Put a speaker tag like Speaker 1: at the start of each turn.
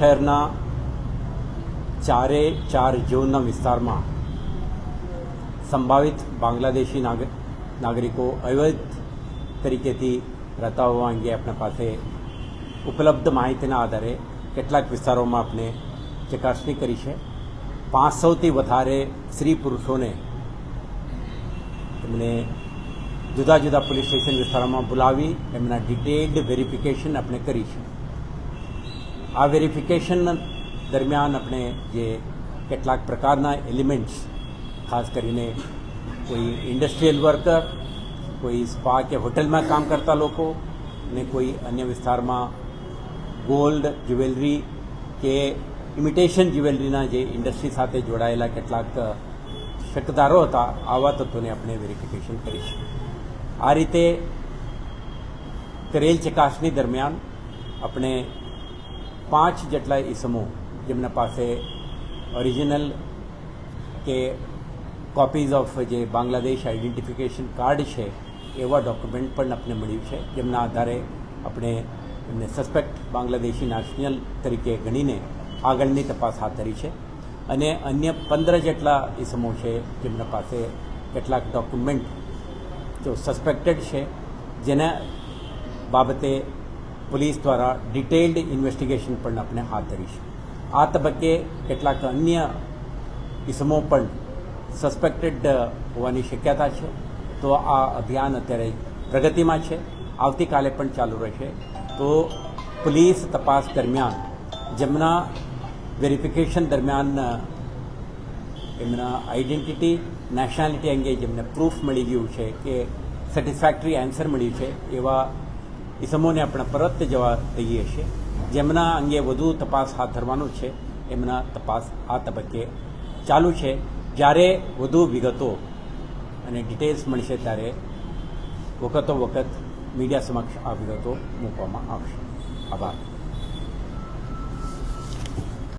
Speaker 1: શહેરના ચારે ચાર ઝોનના વિસ્તારમાં સંભવિત બાંગ્લાદેશી નાગરિકો અવૈધ તરીકેથી રહેતા હોવા અંગે આપણા પાસે ઉપલબ્ધ માહિતીના આધારે કેટલાક વિસ્તારોમાં આપણે ચકાસણી કરી છે. 500થી વધારે સ્ત્રી પુરુષોને એમને જુદા જુદા પોલીસ સ્ટેશન વિસ્તારોમાં બોલાવી એમના ડિટેલ્ડ વેરિફિકેશન આપણે કરી છે. આ વેરિફિકેશન દરમિયાન આપણે જે કેટલાક પ્રકારના એલિમેન્ટ્સ, ખાસ કરીને કોઈ ઇન્ડસ્ટ્રીયલ વર્કર, કોઈ સ્પા કે હોટલમાં કામ કરતા લોકો અને કોઈ અન્ય વિસ્તારમાં ગોલ્ડ જ્વેલરી કે ઇમિટેશન જ્વેલરીના જે ઇન્ડસ્ટ્રી સાથે જોડાયેલા કેટલાક શકદારો હતા, આવા તત્વોને આપણે વેરિફિકેશન કરી છે. આ રીતે કરેલ ચકાસણી દરમિયાન આપણે 5 જેટલા ઇસમો જેમના પાસે ઓરિજિનલ કે કોપીઝ ઓફ જે બાંગ્લાદેશ આઈડેન્ટિફિકેશન કાર્ડ છે એવા ડોક્યુમેન્ટ પણ આપણે મળ્યું છે, જેમના આધારે આપણે એમને સસ્પેક્ટ બાંગ્લાદેશી નેશનલ તરીકે ગણીને આગળની તપાસ હાથ ધરી છે. અને અન્ય 15 જેટલા ઇસમો છે જેમના પાસે કેટલાક ડોક્યુમેન્ટ જો સસ્પેક્ટેડ છે, જેના બાબતે પોલીસ દ્વારા ડિટેલ્ડ ઇન્વેસ્ટિગેશન પણ આપણે હાથ ધરી છે. આ તબક્કે કેટલાક અન્ય ઇસમો પણ સસ્પેક્ટેડ હોવાની શક્યતા છે. તો આ અભિયાન અત્યારે પ્રગતિમાં છે, આવતીકાલે પણ ચાલુ રહેશે. તો પોલીસ તપાસ દરમિયાન જેમના વેરિફિકેશન દરમિયાન એમના આઈડેન્ટિટી, નેશનાલિટી અંગે જેમને પ્રૂફ મળી ગયું છે કે સેટિસ્ફેક્ટરી આન્સર મળ્યું છે, એવા ઇસમોને આપણે પરત જવા દઈએ છીએ. જેમના અંગે વધુ તપાસ હાથ ધરવાનું છે એમના તપાસ આ તબક્કે ચાલુ છે. જ્યારે વધુ વિગતો અને ડિટેલ્સ મળશે ત્યારે વખતો વખત મીડિયા સમક્ષ આ વિગતો મૂકવામાં આવશે. આભાર.